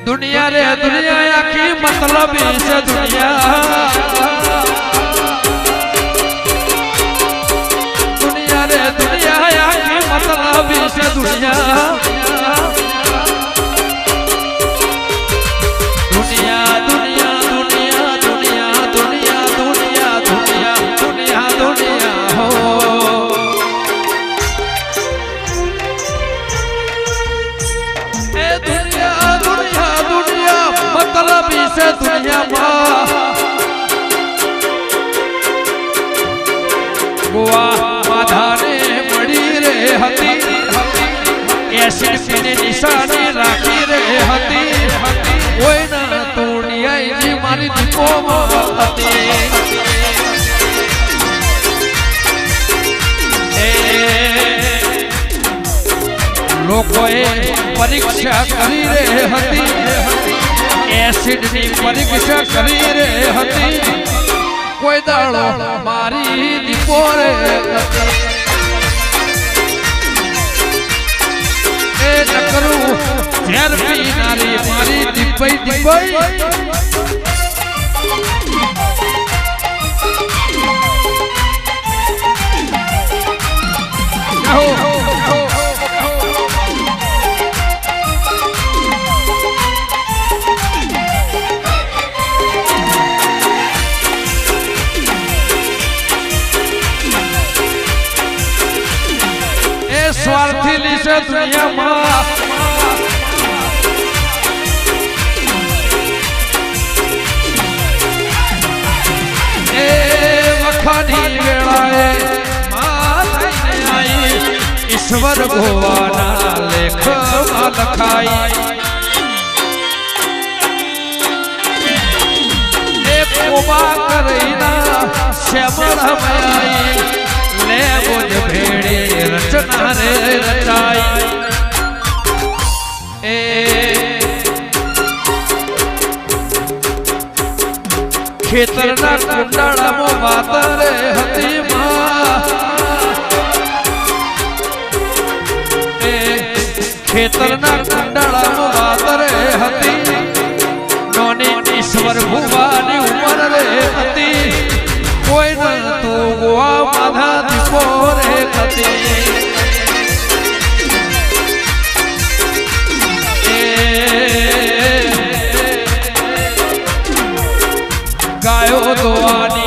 दुनिया रे दुनिया आखी मतलब से दुनिया दुनिया रे दुनिया आखी मतलब से दुनिया दुनिया दुनिया दुनिया दुनिया दुनिया दुनिया दुनिया दुनिया दुनिया हो ए दुनिया दुनिया दुनिया मतलब से दुनिया गोवा माधाने मड़ी रे हती एसिड पीने निशानी राखी रे हती कोई ना तोड़िया जी मारी दीपो हती लोकोए परीक्षा करी रे हती एसिड नी परीक्षा करी रे हती कोई दाड़ो मारी दीपो रे ए नकरू झेर पी नारी मारी दीपई दीपई स्वार्थी लिसे दुनिया मां ए वखानी वेळाए मां थईने आई ईश्वर भगवाना लेख मां लखाई ए कोबा करीना श्यामल हमाई ले बोझ भेड़ी रचना रे रचाई ए खेतरना कुंडाळा मो बात रे हती मां ए खेतरना कुंडाळा मो बात रे हती नोनी ईश्वर भुवानी उमर रे हती कोई न तो गोवा माधा दीपो रे कती गायो दोआनी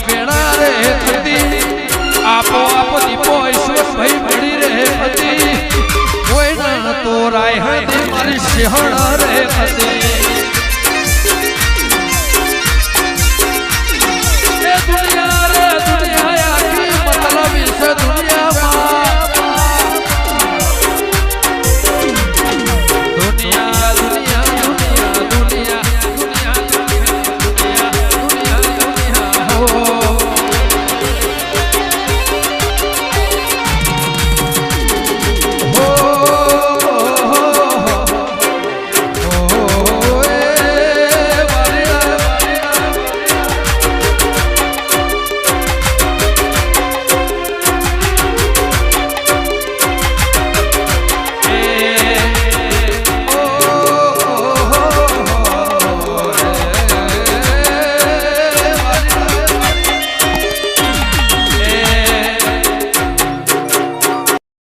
बेड़ा रे कती आपो आप दीपो ईश्वर भाई बड़ी रे कती कोई न तो राय हती मारी सिंहण रे कती